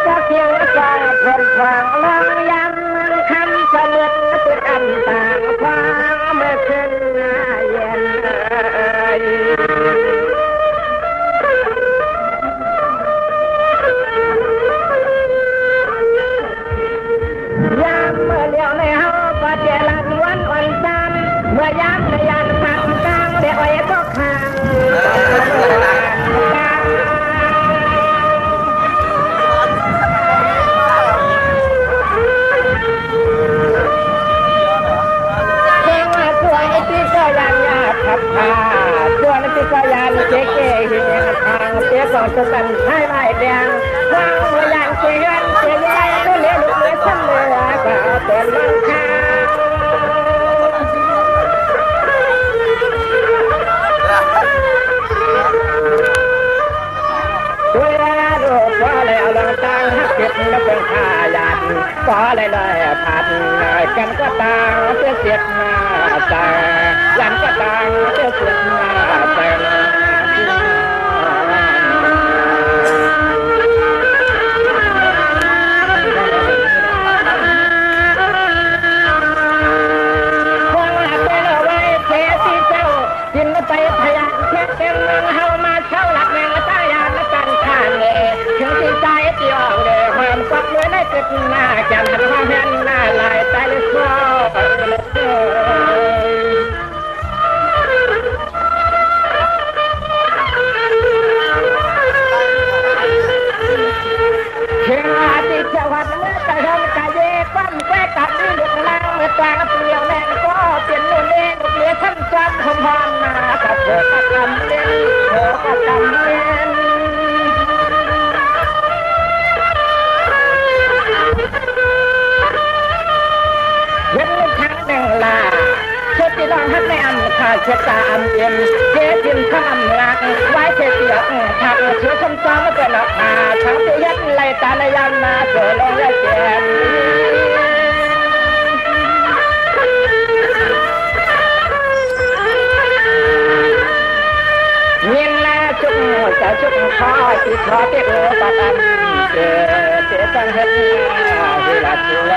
ก็เพียงสองคนฟังลองย้ำคำเสนอสุดอันต่างความเมื่อคืนเย็นยามเมื่อเลี้ยวในเฮาก็เจรักวันอ่อนซ้ำเมื่อยามในยันฟังกลางเดี๋ยวไอ้ก็ข้างตัวนั้นที่ก็ยานเจ๊เก๋เฮียทางเจ๊ก่อนจะสั่นให้ไล่แดงวางหัวยางเจ๊ยันเจ๊ยัยก็เลี้ยลูกเลี้ยซ้ำเลยก็เป็นวันข้าวตัวลูกก็เลยเอาลงตั้งหักเก็บแล้วเป็นข้ายันก็เลยผัดกันก็ตางเสียดหน้าใจยันก็ตางเสียดหน้าใจไปพยานเช็ดเต็มเมืองเฮามาเช่าหลักแมงตายานและกันข้างเล่ถึงที่ใจที่ออกเลยความสักเลยได้เกิดหน้าแก่นหันมาเห็นหน้าลายใจเลยโซ่เชื่อที่จังหวัดเมื่อแต่ทำกายเย่ปั้มแควตัดนี่ลูกนางเมื่อกลางเปลี่ยวแม่ก็เปลี่ยนนู่นเองลูกเลี้ยท่านจำหอมหอมนากับเธอประกำเล่นเธอประกำเล่นเห็นทางหนึ่งลาเช็ดที่นอนทักในอันขาเช็ดตาอันเย็นเช็ดทิมข้ามหลักไว้เช็ดเตียงถักเชื้อซ้ำๆเกิดหลักขาทั้งที่ยัดไหลตาในยันมาเกิดลงและเจ็บเงินแลจุกจะจุกคอที่คอที่หัวปากอันเจอตั้งเห็นเวลาชัว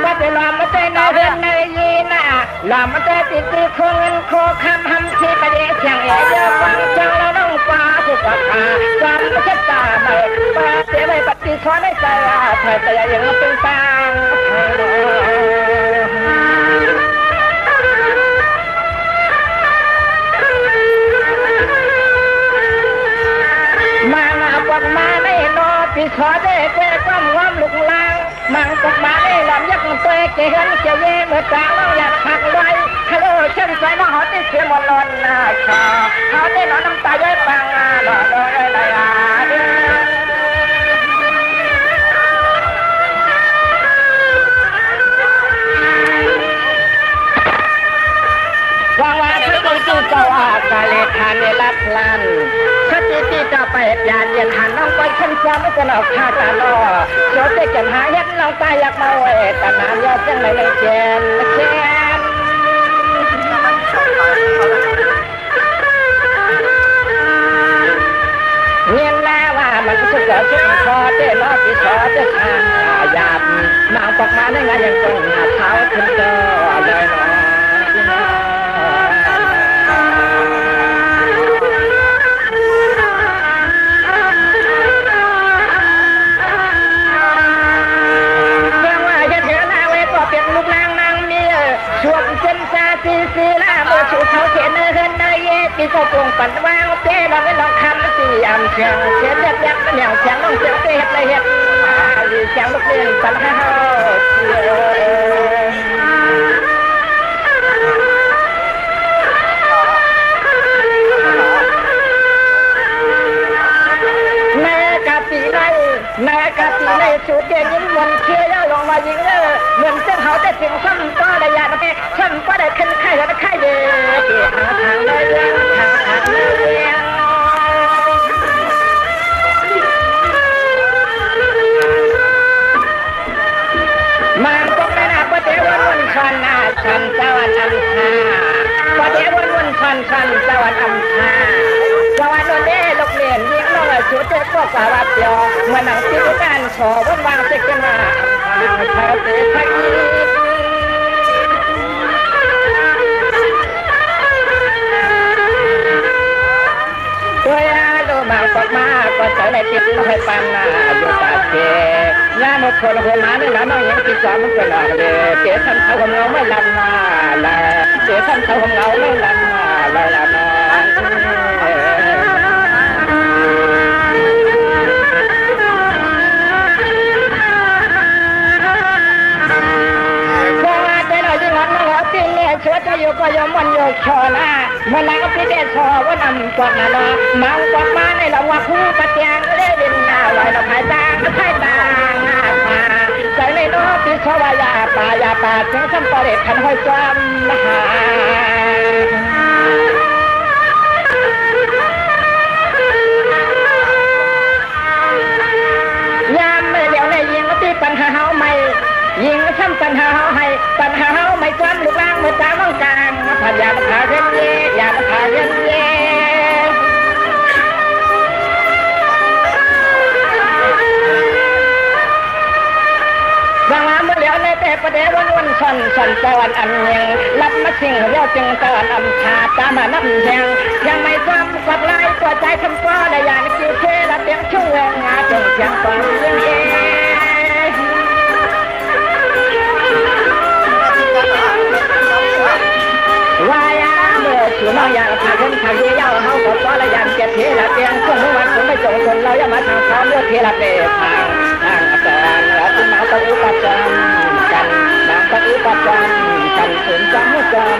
ว่าจะลำมาเต้นในเรื่องในยีน่ะลำมาเต้นติดคงเงินโคคำทำที่ประเดี๋ยวเชียงใหญ่เยอะฟังจังแล้วน้องฟ้าสุกตาจำไม่ใช่ตาไม่ป้าเสียไม่ปฏิสอนให้ใจเธอแต่ยังเป็นตังมาปกมาในโนปิสอได้แก่ความงอมลุกลางมังปกมาในลำยักษ์ตัวเกี่ยนเกี่ยเย่เมื่อกลางเราอยากหักไว้ฮัลโหลฉันใจมาหอที่เสียมลนนาชาเขาได้นอนน้ำตาย้อยปังหล่อเลยเลยว่าว่าที่ต้องจู่เจ้าอากาเลทานในลัดลันถ้าที่เจ้าไปยานยันหันน้องไปขึ้นซ้ำไม่จะหลอกข้าตาล่อโจทย์จะจันหายัดน้องตายอยากมาเวแต่น้ำยอดจังเลยเจนเงียบแล้วว่ามันก็จะชุดคอเต้นล้อที่คอจะทางหยาบนางปอกมาได้ไงยังคงหาเท้าขึ้นเจอเลยเนาะช่วงเส้นซาซีล่าเมื่อชูเขาเขียนเฮินในเย่ที่เขาปรุงปั่นว่างเจ้เราไม่ลองคำสี่อันเชียงเชียงยักษ์เหนียวเชียงน้องเชียงเตะเห็ดหรือเชียงลูกเล่นปั่นให้เขาแม่กะปีในสุดเย็นยิ้มวันเชี่ยวลงมายิงเหมือนเจ้าเขาได้ถึงซ้ำก็ได้ยาแม่ซ้ำก็ได้ขึ้นไข่แล้วไข่เดือดทางเลยทางเลยมันก็ไม่น่าประเดี๋ยววันคันนา สุดเด็กก็สาวัดเดียวเมื่อหนังที่การโชว์วันวางเสกกันมาลิมเธอเตะทักตัวยาโลมาก็มาก็ใส่ในติดลอยปันนาอยู่ตาเกยาหมดคนหัวมาเนี่ยน้องยังติดจอมมันก็หนักเลยเจ๊ทำเขาของเราไม่ลำนาละเจ๊ทำเขาของเราไม่ลำนาละละน้องชัวจะอยู่ก็ยอมมันอยู่ชอนะเมื่อไหร่ก็พี่เดชอว่านำก่อนนะเนาะมังกรมาในละว่าคู่ปะเตียงเล่ดินนาลอยละพายจางไทยตางาพาใจในโน้ติชวายาป่าถึงคำปอเด็ดขันห้อยจอมมหายามไม่เดี๋ยวในยิงก็ตีปัญหาเฮาไม่ยิงซ้ำปัญหาเฮาให้ปัญหาเฮาไม่กว้างหรือล่างเมื่อตาบ้องกลางผ่านยามาขาเย็นเย่ยามาขาเย็นเย่สังหารเมื่อเหลียวในเตะประเดี๋ยววันสั่นตะวันอันยังรับมาสิ่งเรียวจึงตะวันอำชาตามมานับยังไม่ซ้ำกับลายตัวใจคำฟ้าได้ยาในคิวเทละเตียงชุ่งแวงงาจงเสียงฟังเรื่องเอวายาเมื่อชูน้องอยากพาคนทางเยี่ยวเฮาก็ละยันเจ็บเทละเตียงช่วงวันผมไม่จงคนเราอย่ามาทางซ้อมเลือกเทละเตะทางอาจารย์และที่มาต้องอุปจารกันนางต้องอุปจารกันสุนทรมุกัน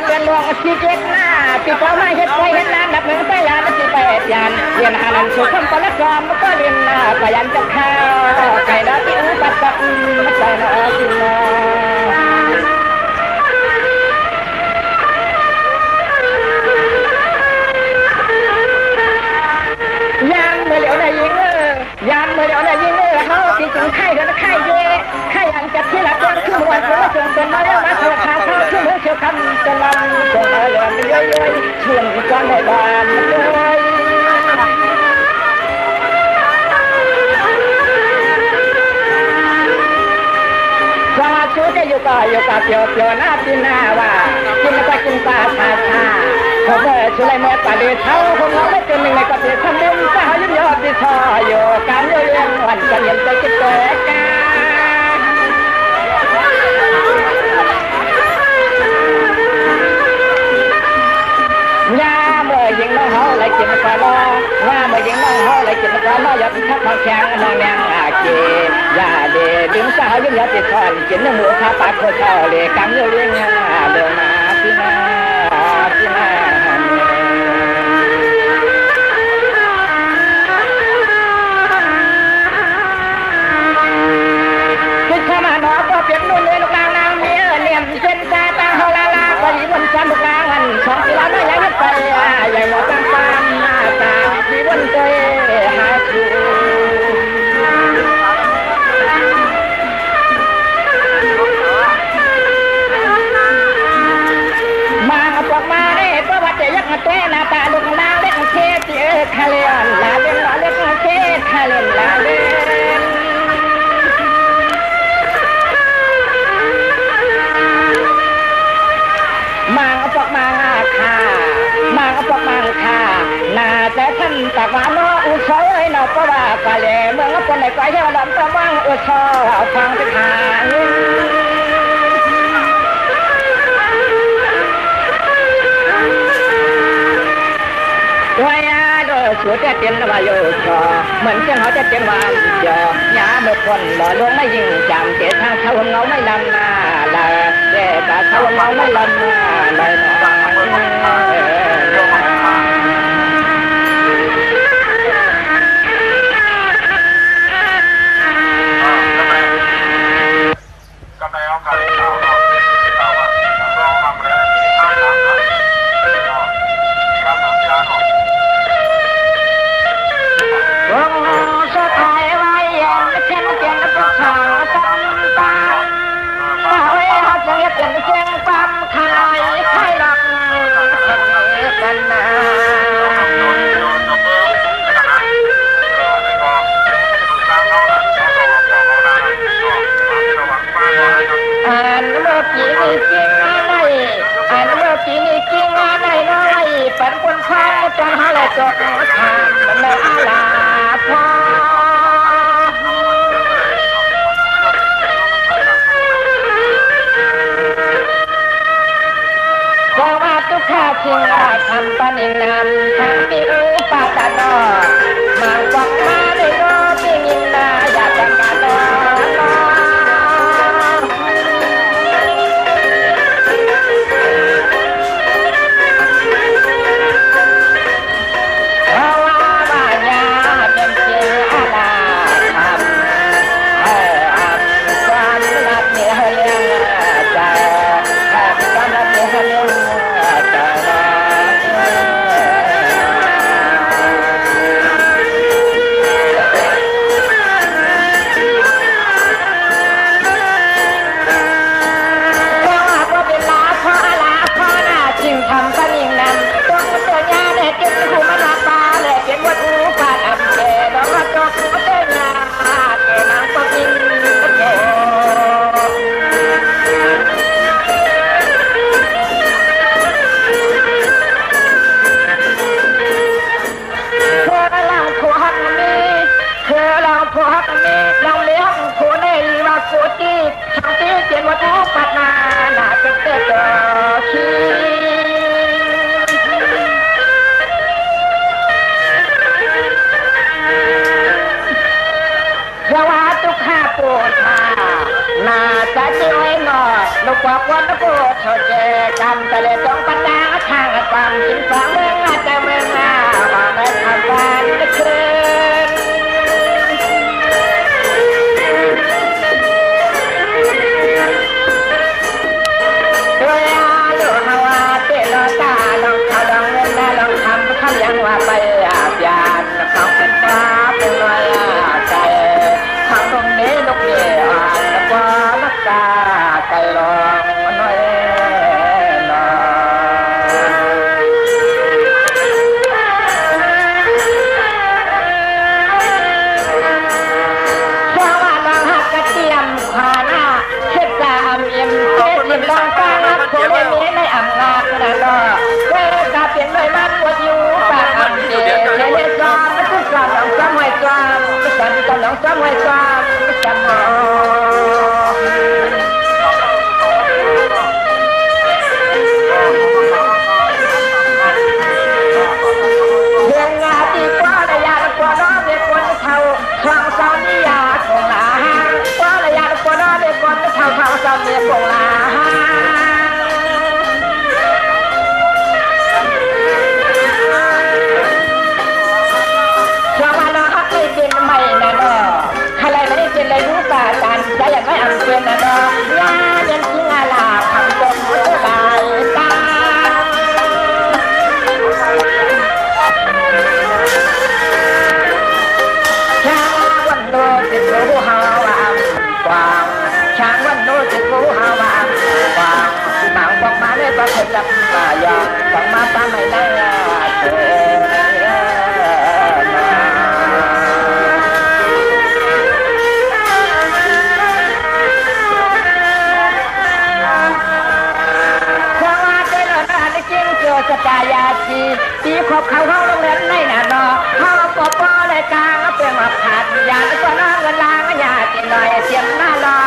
เป็นหลวงที่เจ็ดหน้าที่เขาไม่เห็นไปเห็นล้านนับหนึ่งไปยานที่ไปยานเรียนหานันสุขคำปนกรมันก็เรียนหน้าพยันจะข้าวไก่ดาวที่อุปสรรคไม่ใช่หน้าที่นอยามเมื่อเหลียวในยิงยามเมื่อเหลียวในยิงเขาที่ถึงไข่กันไข่เย่ไข่อันจัดที่หลักเรื่องขึ้นวันผมจนเป็นมาแล้วมาเถิดขาเข้าขึ้นเชื่อคำจะลำจงมาเลื่อนเรื่อยๆช่วงก่อนในบ้านด้วยสมาชูจะอยู่กับเปียวหน้าที่หน้าว่ากินก็กินปลาชาเขาเมื่อช่วยเมื่อปลาเดือดเท้าคงเราไม่เป็นหนึ่งในกระเทียมทำบุญสาวยิ้มยอดที่ทออยู่การเลี้ยงวันจะเห็นใจคิดเกิดยาเมื่อยิงน้องเขาไหลกินปลาล้อยาเมื่อยิงน้องเขาไหลกินปลาล้ออย่าทักมาแข่งน้องแนงอาเกยาเดดึงสาวยิ้มยอดที่ทอนกินเนื้อหมูข้าวปลาโคเช่าเลยการเลี้ยงเดินมาที่นาเป็นนู่นเลยลูกนางเมียเลี่ยมเส้นตาตาเฮาลาก็ยีวันจันทร์ลูกนางอัน2 กิโลไม่ยังไปใหญ่หมดตั้งตามหน้าตายีวันเตยหาชูมาปอกมาได้เพราะว่าจะยักมาเตะหน้าตาลูกนางเล็กเทศคาเลียนลาเล่นเล็กเทศคาเลียนลาเล่นมังปอกมังค่ะมังปอกมังค่ะน่าจะท่านตะวันน้ออุโสยนอปว่ากะเลเมืองคนไหนก็ให้ลำตะวังอุโสฟังไปทางวายาโดสุดจะเตียนวายโยชอเหมือนเจ้าเขาจะเตียนวานยอยาเมื่อคนหล่อลวงไม่ยิงจำเจทางเขาเงาไม่ลำนาลาเจ้าเขาเงาไม่ลำนาลายน้องเ นำทางมีอุปาตาดอมังฟังมาได้ก็มียินนาอยากจังกันดอลูกกว่าวันละโบเธอเจอกำแต่เลยต้องปัญญาทางความจริงฟังเมืองแต่เมืองมาไม่ทำบ้านไม่คืนด้วยอายุฮาวาเตลตาลองเขาลองเงินลองทำเขายังว่าไปอาบยานเขาเป็นฟ้าเป็นลอยใจทางตรงนี้ลูกเดียวแล้วก็รักษาใจรอหน่อยหน่อยเพราะว่าน้องหักกระเทียมขวาหน้าเช็ดตาอำอิ่มเช็ดจิ้มลองฟ้าคนไม่มีในอำนาจนั่นหรอกเวลาเปลี่ยนเลยมันปวดอยู่ปากอันเดียวเฉยๆซ้อมทุกซ้อมน้องซ้อมไว้ซ้อมซ้อมน้องซ้อมไว้ซ้อมซ้อมความเศร้านี่ยาคงลาว่าระยะคนน้อเด็กคนเท่าเศร้าเมียคงลาชาวบ้านเราฮักไม่เป็นไม่นะเนาะใครไม่ได้เป็นเลยรู้ป่าการใจอย่างไม่อันเป็นนะเนาะยาเย็นทิ้งอาลาทำตรงหัวใจตากูฮาวามกวางช้างวันโน้ตกูฮาวามกวางบางบอกมาเลยว่าเขาจับมายองฟังมาป้าไม่ได้เจอสตายาชีตีขบเขาโรงเรียนในน่ะเนาะเขาปอปอเลยกลางเปลี่ยนมาผัดยาแล้วก็น้องเงินล้างยากินหน่อยเสียงหน้ารอ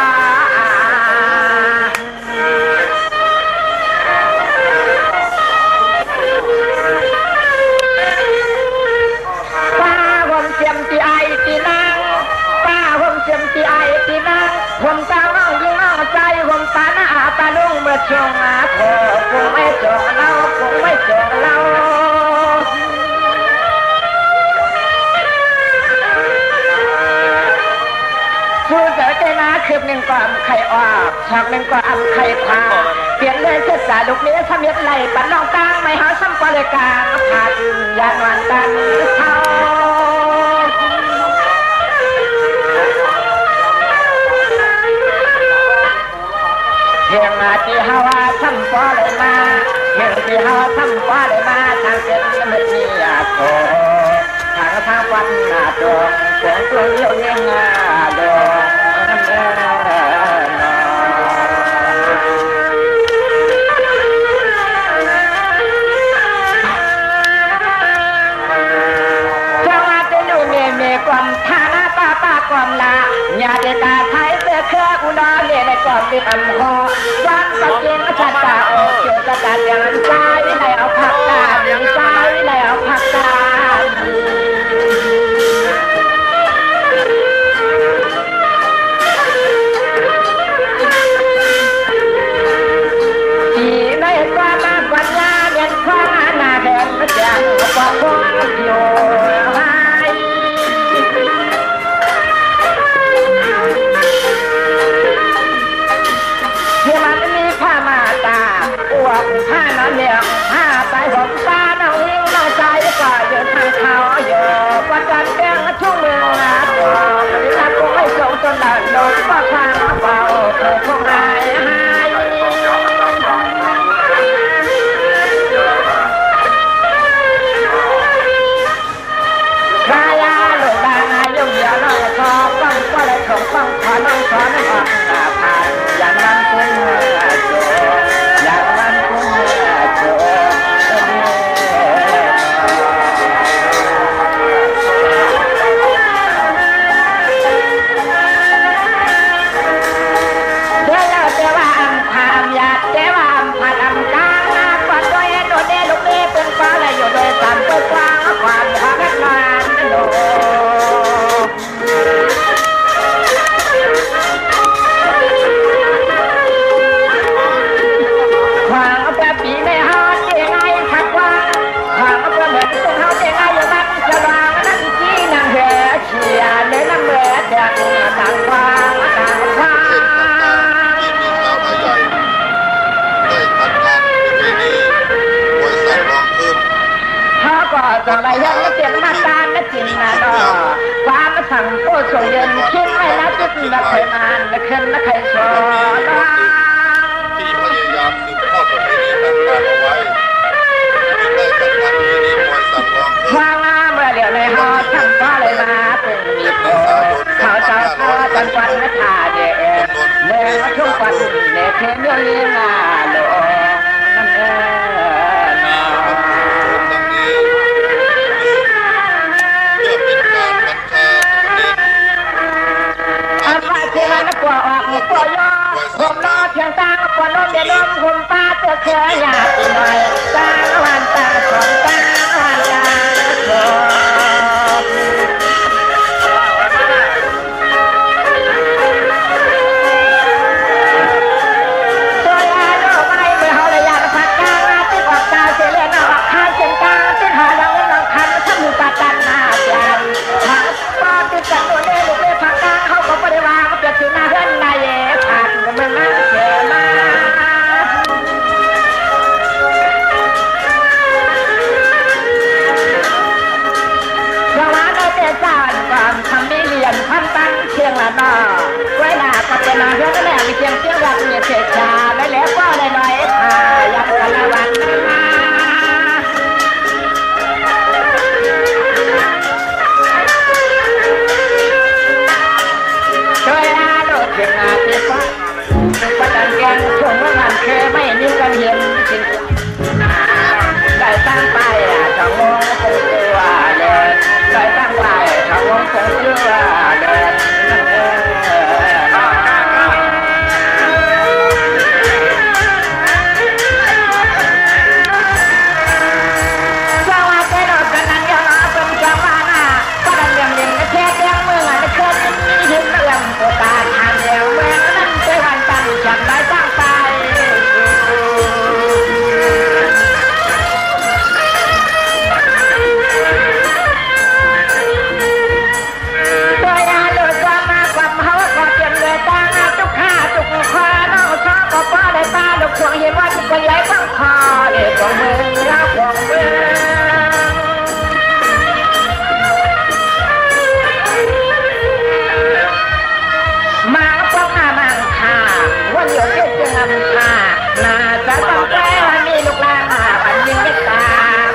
ป้าผมเสียมตีไอตีนางป้าผมเสียมตีไอตีนางผมตาน้องยิ่งน้องใจผมตาหน้าตาลุงเมื่อชงอาโคคงไม่จงเราคงไม่จงเราสู้เจอใจนะคืบหนึ่งก่อนไข่ออกฉากหนึ่งก่อนไข่พาเปลี่ยนเลยเสร็จสาลูกนี้ทำเย็ดไหลปันน้องตั้งไม่หาซ้ำปลายกาผัดยานวันตันเท่าเพียงมาที่ฮาวาซ้ำปลายมาเพียงที่ฮาวาซ้ำปลายมาทางเส้นมืดมีอาโคทางวันหน้าดวงสวงตัวเลี้ยวเลี้ยงดวงจังหวัดดูมีความฐานะป้าความละญาติตาไทยเสือเครืออุดรในความที่อำคอวันตะเกียงชาตาโอเกี่ยวกับการยังใจในเอาผักตาดีใจ ตาที่ในความมาปัญญาเรียนความหน้าแดงแจ้งความคงอยู่ผ้าน้ำเหนียวผ้าใส่ผมตาน้องยิ่งน้องใจก็ยืนทางเขาอยู่ประจันแกงชุ่มเมืองนาตัวรักกูไม่ส่งจนหลับโดนก็ทางเบาเธอคงหายพระยาลูกดายุ่งยาวน้องคอฟังก็เลยส่งฟังขอน้องขอน้องออกตาผ่านอย่างนั้นคุณจูอย่างนั้นคุณจูเดี๋ยวเดี๋ยวอัมพามยาเดี๋ยวอัมพัดอัมกาปอดตัวเองโดนเดลูกเอ๋เป็นฟ้าและอยู่โดยสามตัวกว้างความพากันมาโดความแบบปีไม่หอดยังไงขัดว่าความแบบเหมือนต้องเขายังไงอย่างนั้นจะวางนั่นจีนางเหอเชียในน้ำเหอแดงต่างฟ้าต่างฟ้าเขาก็จะอะไรยังไม่เจ็บมาตาไม่จริงนะดอกฟ้ามาสั่งโอ้ส่งเย็นคิดไม่ละจุดละเคยนานละขึ้นละเคยสอนที่พยายามสืบทอดประเพณีต่างๆเอาไว้จึงได้จัดงานปีนี้มวยสั่งร้องเพิ่มเมื่อเดี๋ยวในหอช่างฟ้าเลยมาเป็นมีโเขาจะฟ้าจันทร์วันไม่ขาดเมื่อช่วงวันเนเธอเมื่อเลี้ยงโลนั่นเองเชื่อนักกว่าออกกว่ายอผมรอเพียงตาก่อนล้มเดี๋ยวล้มผมป้าเตือเคยอยากหน่อยตาวันตาสองตาวันตาสองตัวยาโลกไม่เมื่อเขาเลยอยากพักกลางติดออกตาเสียเลือดออกข้างเส้นกลางติดหาดังน้องคันถ้ามือตาตันหน้าแจ่มหักป้าติดกันตัวเล่ลูกเล่พักกลางเขาก็ไม่ได้วางเปลี่ยนสีหน้าเพื่อนนายผ่านเมืองนั้นเชื่อมาสวรรค์เราเจ้าก่อนทำไม่เรียนทำตั้งเชียงละนอไว้หน้าก็เป็นนาเพื่อนแม่มีเชียงเชียงรักมีเศษชาและแล้วก็ได้หน่อยอยากกันละวันมาช่วยอาโดดเชียงอาเทฟ้าประจันแกงช่วงเมื่อวันเคยไม่นิ้วกันเห็นจริงได้ตั้งไปช่องวงคงตัวเดินได้ตั้งไปช่องวงคงตัวเดินสวัสดีดอกกันนั้นยังเป็นจังหวะน่ะก็ดันยังเล่นแค่เรื่องเมืองเคยมีเห็นเรื่องตัวตาทางเดียวเมืองนั้นเคยวันตั้งฉันได้ตั้งไปตัวยาโดดความมาความเขาก็เปลี่ยนเลยตั้งจุกข้าจุกคอน้องชอบก็ป้าเลยตาลูกช่วงเห็นว่าจุกคนใหญ่ข้างคอเด็กของเมืองแล้วของเมืองมาป้องมามังค่าวันเดียวเกิดจึงอำค่านาจะต้องแปลว่ามีลูกหลานปันยิงไม่ตาม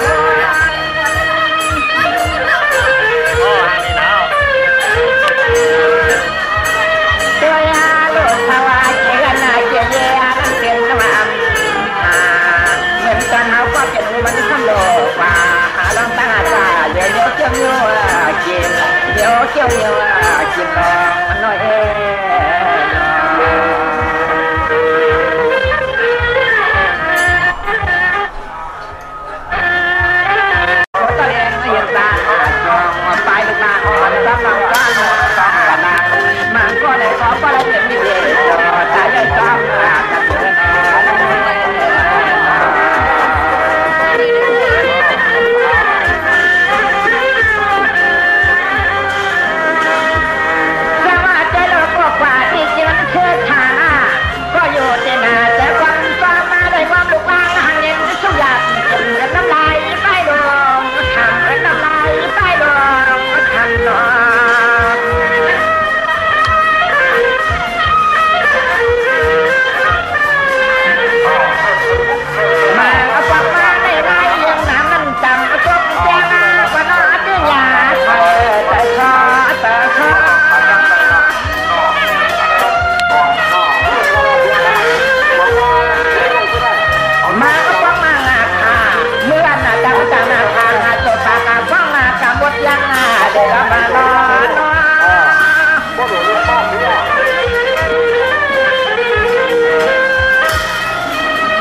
ตัวยาลูกภาวะเชื่อนาเกี่ยเยี่ยนั่นเป็นสวรรค์เหมือนกันเขาก็เป็นมันทำโลกว่าหาลองตั้งอาจารย์เดี๋ยวเกี่ยวกินเดี๋ยวเกี่ยวกินลองมันน้อยเอง ก็เลยเป็นเรื่องตายจอมกันจะว่าใจเราก็กว่าที่จริงเชื่อชาก็อยู่ที่นาแต่ความฟ้ามาได้ความลุกลางหันเย็นสุยาจนน้ำลายไปลงทำน้ำลายไปลงทำนอนมาเอาความมาในไรยังน้ำมันจำเอาตัวแจ้งก็น่าจะยาแต่ชอแต่ชอมาก็ฟังมางาคาเมื่อน่ะจังจังนาคาหาโจตากาฟังมากาหมดยังเดี๋ยวมานอน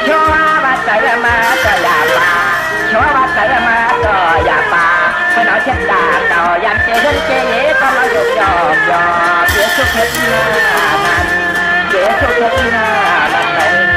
ชัวว่าใจมาก็อย่าป่าชัวว่าใจมาก็อย่าป่าเพื่อนเอาเช็ดตาเก่ายันเจริญเจเย่ก็มาหยกหยอกหยอกเสียสุขเฮ็ดหน้ามันเสียสุขเฮ็ดหน้ามันไปไป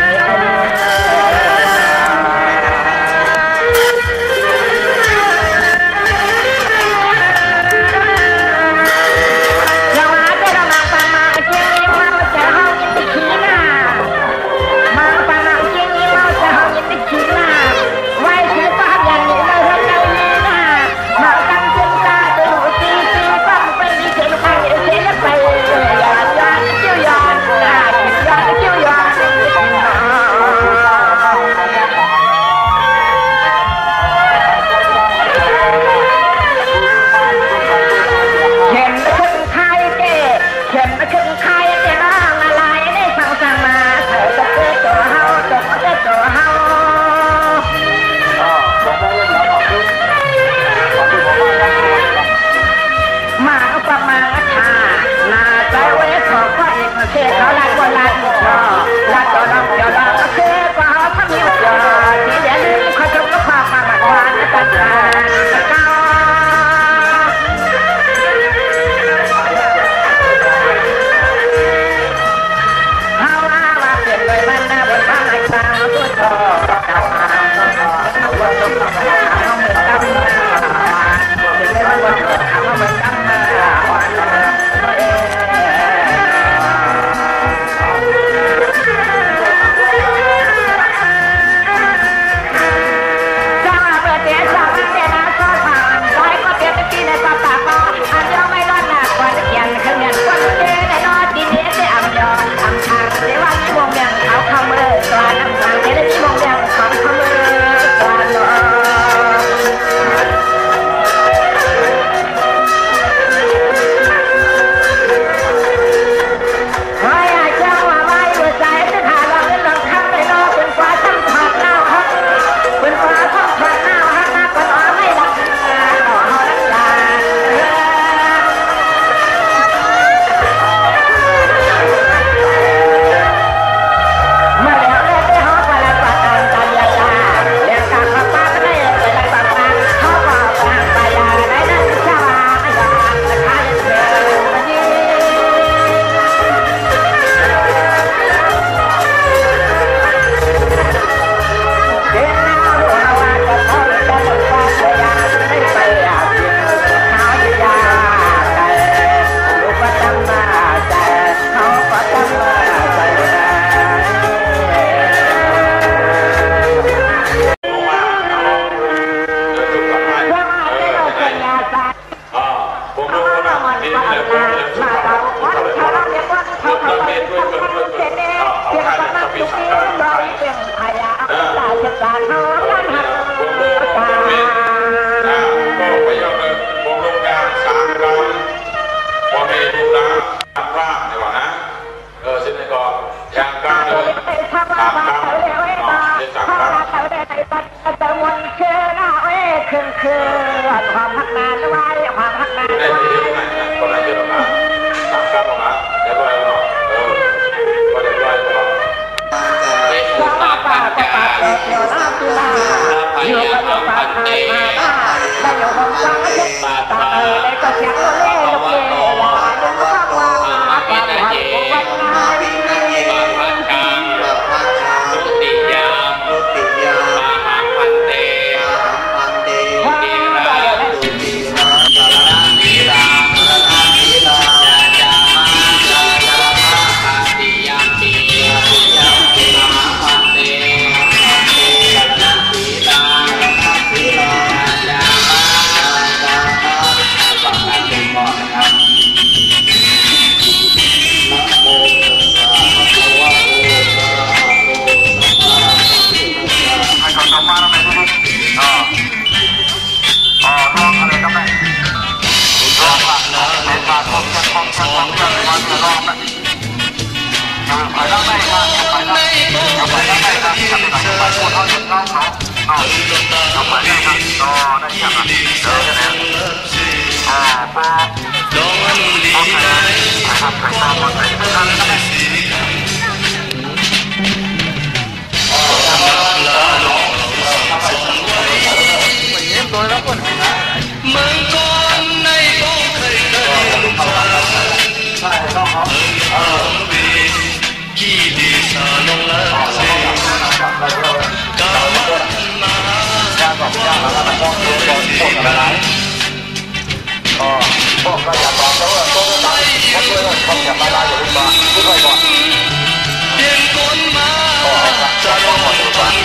Hãy subscribe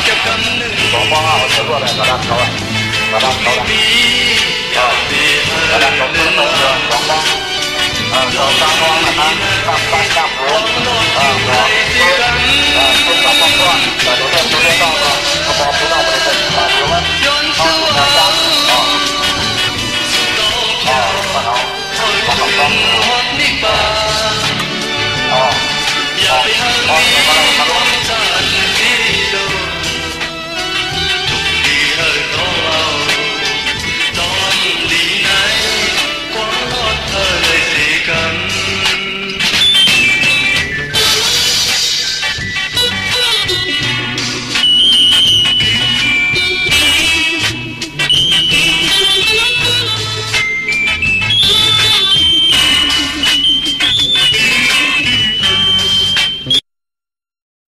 cho kênh Ghiền Mì Gõ để không bỏ lỡ